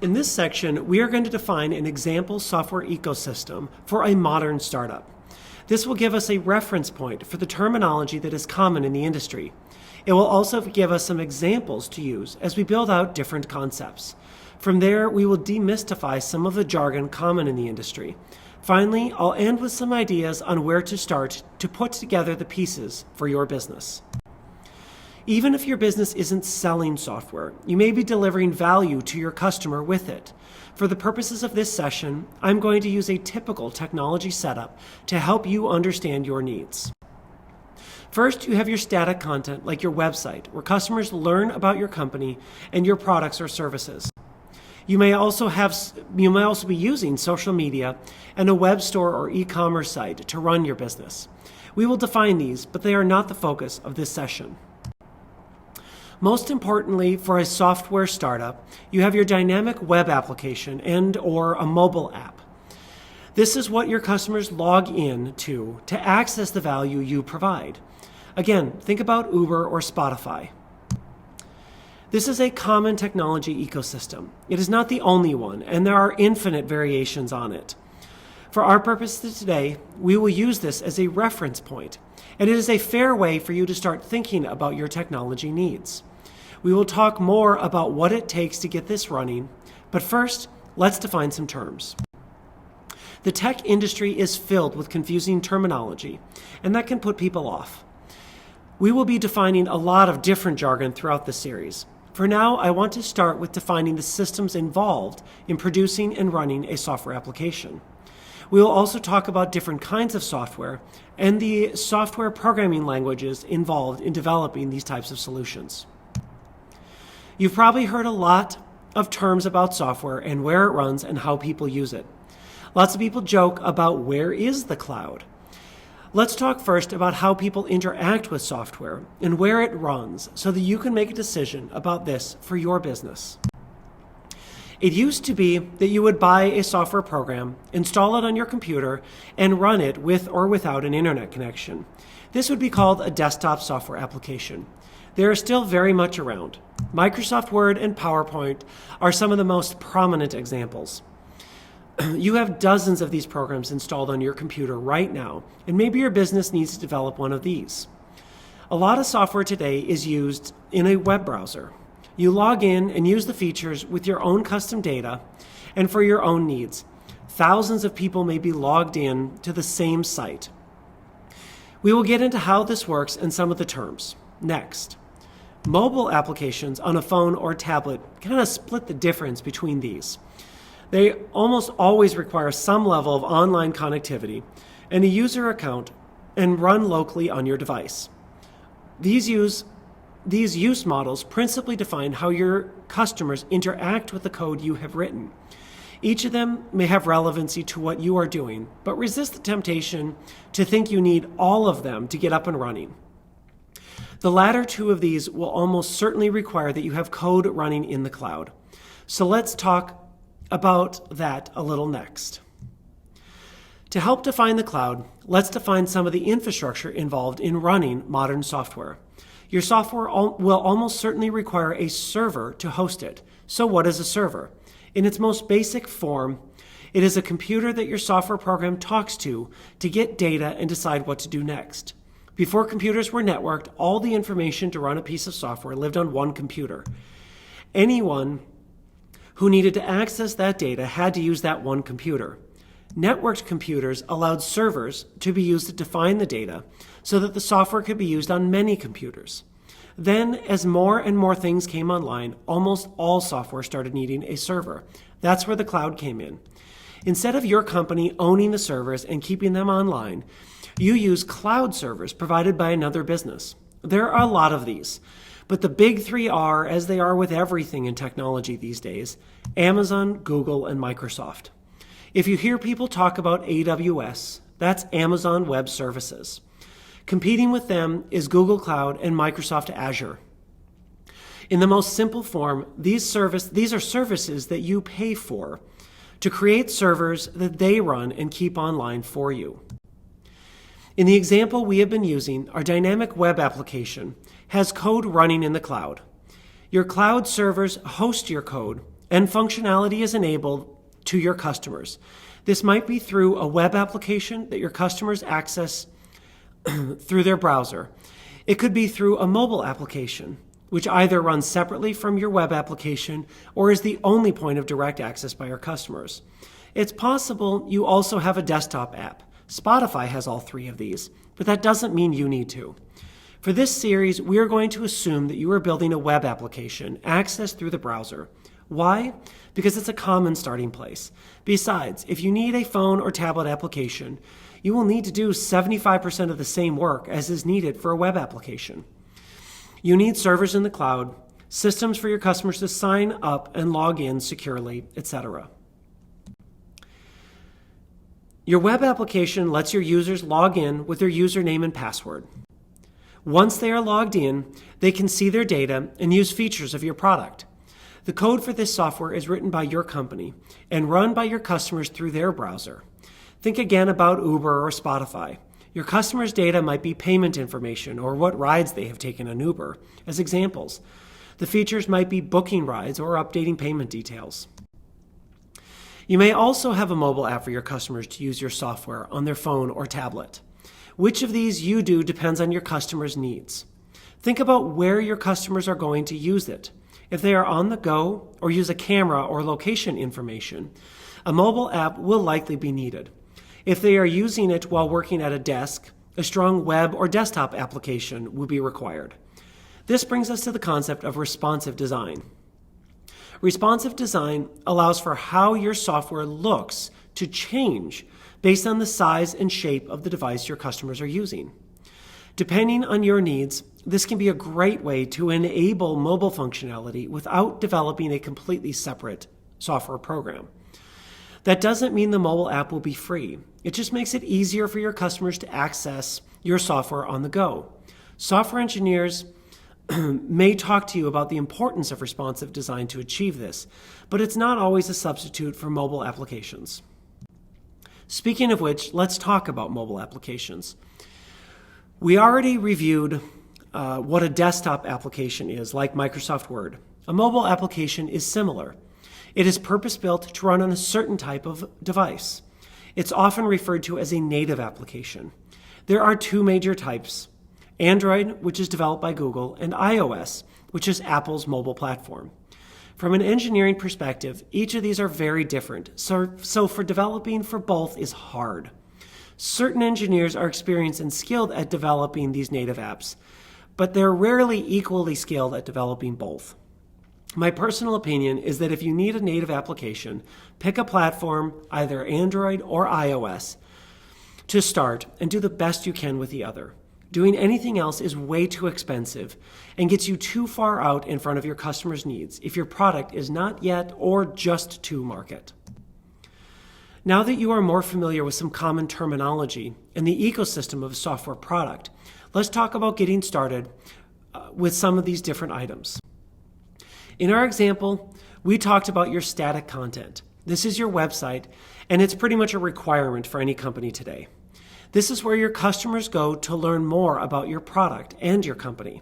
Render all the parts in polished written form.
In this section, we are going to define an example software ecosystem for a modern startup. This will give us a reference point for the terminology that is common in the industry. It will also give us some examples to use as we build out different concepts. From there, we will demystify some of the jargon common in the industry. Finally, I'll end with some ideas on where to start to put together the pieces for your business. Even if your business isn't selling software, you may be delivering value to your customer with it. For the purposes of this session, I'm going to use a typical technology setup to help you understand your needs. First, you have your static content like your website, where customers learn about your company and your products or services. You may also be using social media and a web store or e-commerce site to run your business. We will define these, but they are not the focus of this session. Most importantly, for a software startup, you have your dynamic web application and/or a mobile app. This is what your customers log in to access the value you provide. Again, think about Uber or Spotify. This is a common technology ecosystem. It is not the only one, and there are infinite variations on it. For our purposes today, we will use this as a reference point, and it is a fair way for you to start thinking about your technology needs. We will talk more about what it takes to get this running, but first, let's define some terms. The tech industry is filled with confusing terminology, and that can put people off. We will be defining a lot of different jargon throughout the series. For now, I want to start with defining the systems involved in producing and running a software application. We will also talk about different kinds of software and the software programming languages involved in developing these types of solutions. You've probably heard a lot of terms about software and where it runs and how people use it. Lots of people joke about where is the cloud. Let's talk first about how people interact with software and where it runs so that you can make a decision about this for your business. It used to be that you would buy a software program, install it on your computer, and run it with or without an internet connection. This would be called a desktop software application. They are still very much around. Microsoft Word and PowerPoint are some of the most prominent examples. You have dozens of these programs installed on your computer right now, and maybe your business needs to develop one of these. A lot of software today is used in a web browser. You log in and use the features with your own custom data and for your own needs. Thousands of people may be logged in to the same site. We will get into how this works and some of the terms. Next, mobile applications on a phone or tablet kind of split the difference between these. They almost always require some level of online connectivity and a user account and run locally on your device. These use models principally define how your customers interact with the code you have written. Each of them may have relevancy to what you are doing, but resist the temptation to think you need all of them to get up and running. The latter two of these will almost certainly require that you have code running in the cloud. So let's talk about that a little next. To help define the cloud, let's define some of the infrastructure involved in running modern software. Your software will almost certainly require a server to host it. So what is a server? In its most basic form, it is a computer that your software program talks to get data and decide what to do next. Before computers were networked, all the information to run a piece of software lived on one computer. Anyone who needed to access that data had to use that one computer. Networked computers allowed servers to be used to define the data so that the software could be used on many computers. Then, as more and more things came online, almost all software started needing a server. That's where the cloud came in. Instead of your company owning the servers and keeping them online, you use cloud servers provided by another business. There are a lot of these. But the big three are, as they are with everything in technology these days, Amazon, Google, and Microsoft. If you hear people talk about AWS, that's Amazon Web Services. Competing with them is Google Cloud and Microsoft Azure. In the most simple form, these are services that you pay for to create servers that they run and keep online for you. In the example we have been using, our dynamic web application has code running in the cloud. Your cloud servers host your code, and functionality is enabled to your customers. This might be through a web application that your customers access through their browser. It could be through a mobile application, which either runs separately from your web application or is the only point of direct access by your customers. It's possible you also have a desktop app. Spotify has all three of these, but that doesn't mean you need to. For this series, we are going to assume that you are building a web application accessed through the browser. Why? Because it's a common starting place. Besides, if you need a phone or tablet application, you will need to do 75% of the same work as is needed for a web application. You need servers in the cloud, systems for your customers to sign up and log in securely, etc. Your web application lets your users log in with their username and password. Once they are logged in, they can see their data and use features of your product. The code for this software is written by your company and run by your customers through their browser. Think again about Uber or Spotify. Your customers' data might be payment information or what rides they have taken on Uber, as examples. The features might be booking rides or updating payment details. You may also have a mobile app for your customers to use your software on their phone or tablet. Which of these you do depends on your customers' needs. Think about where your customers are going to use it. If they are on the go or use a camera or location information, a mobile app will likely be needed. If they are using it while working at a desk, a strong web or desktop application will be required. This brings us to the concept of responsive design. Responsive design allows for how your software looks to change based on the size and shape of the device your customers are using. Depending on your needs, this can be a great way to enable mobile functionality without developing a completely separate software program. That doesn't mean the mobile app will be free. It just makes it easier for your customers to access your software on the go. Software engineers may talk to you about the importance of responsive design to achieve this, but it's not always a substitute for mobile applications. Speaking of which, let's talk about mobile applications. We already reviewed what a desktop application is, like Microsoft Word. A mobile application is similar. It is purpose-built to run on a certain type of device. It's often referred to as a native application. There are two major types: Android, which is developed by Google, and iOS, which is Apple's mobile platform. From an engineering perspective, each of these are very different, so for developing for both is hard. Certain engineers are experienced and skilled at developing these native apps, but they're rarely equally skilled at developing both. My personal opinion is that if you need a native application, pick a platform, either Android or iOS, to start and do the best you can with the other. Doing anything else is way too expensive and gets you too far out in front of your customers' needs if your product is not yet or just to market. Now that you are more familiar with some common terminology and the ecosystem of a software product, let's talk about getting started with some of these different items. In our example, we talked about your static content. This is your website, and it's pretty much a requirement for any company today. This is where your customers go to learn more about your product and your company.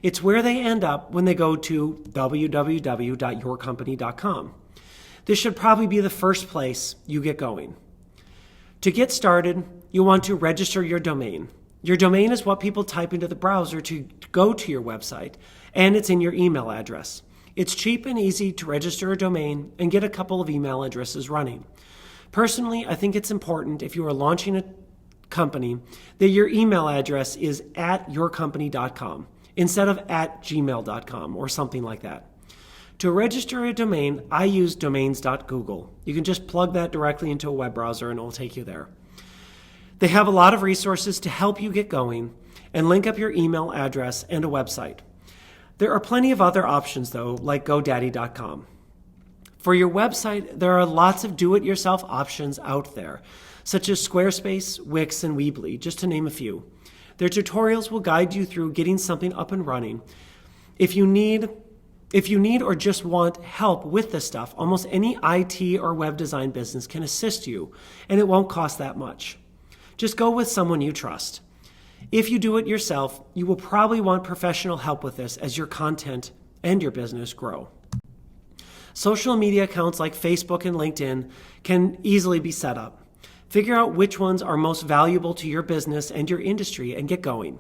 It's where they end up when they go to www.yourcompany.com. This should probably be the first place you get going. To get started, you want to register your domain. Your domain is what people type into the browser to go to your website, and it's in your email address. It's cheap and easy to register a domain and get a couple of email addresses running. Personally, I think it's important if you are launching a company that your email address is at yourcompany.com instead of at gmail.com or something like that. To register a domain, I use domains.google. You can just plug that directly into a web browser and it will take you there. They have a lot of resources to help you get going and link up your email address and a website. There are plenty of other options though, like GoDaddy.com. For your website, there are lots of do-it-yourself options out there, such as Squarespace, Wix, and Weebly, just to name a few. Their tutorials will guide you through getting something up and running. If you need or just want help with this stuff, almost any IT or web design business can assist you, and it won't cost that much. Just go with someone you trust. If you do it yourself, you will probably want professional help with this as your content and your business grow. Social media accounts like Facebook and LinkedIn can easily be set up. Figure out which ones are most valuable to your business and your industry and get going.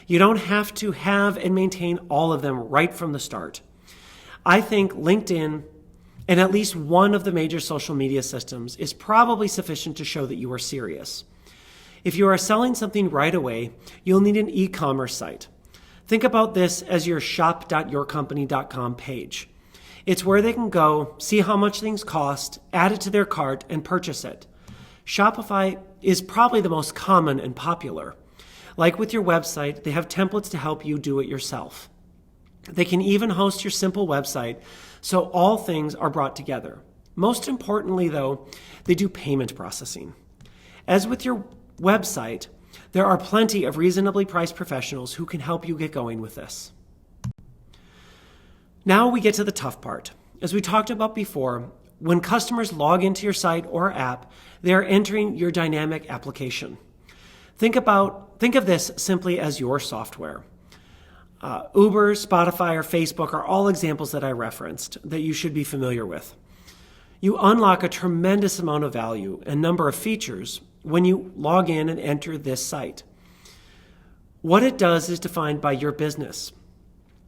You don't have to have and maintain all of them right from the start. I think LinkedIn and at least one of the major social media systems is probably sufficient to show that you are serious. If you are selling something right away, you'll need an e-commerce site. Think about this as your shop.yourcompany.com page. It's where they can go, see how much things cost, add it to their cart, and purchase it. Shopify is probably the most common and popular. Like with your website, they have templates to help you do it yourself. They can even host your simple website, so all things are brought together. Most importantly, though, they do payment processing. As with your website, there are plenty of reasonably priced professionals who can help you get going with this. Now we get to the tough part. As we talked about before, when customers log into your site or app, they are entering your dynamic application. Think of this simply as your software. Uber, Spotify, or Facebook are all examples that I referenced that you should be familiar with. You unlock a tremendous amount of value and number of features when you log in and enter this site. What it does is defined by your business.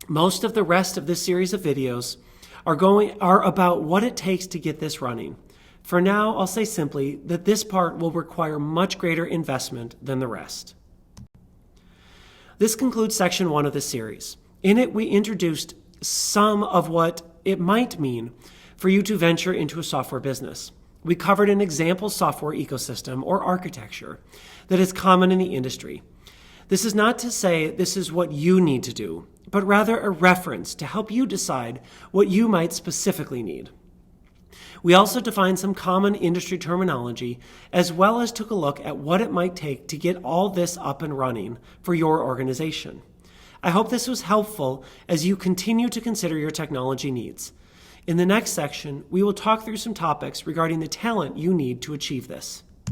Most of the rest of this series of videos are about what it takes to get this running. For now, I'll say simply that this part will require much greater investment than the rest. This concludes section 1 of the series. In it, we introduced some of what it might mean for you to venture into a software business. We covered an example software ecosystem or architecture that is common in the industry. This is not to say this is what you need to do, but rather a reference to help you decide what you might specifically need. We also defined some common industry terminology, as well as took a look at what it might take to get all this up and running for your organization. I hope this was helpful as you continue to consider your technology needs. In the next section, we will talk through some topics regarding the talent you need to achieve this.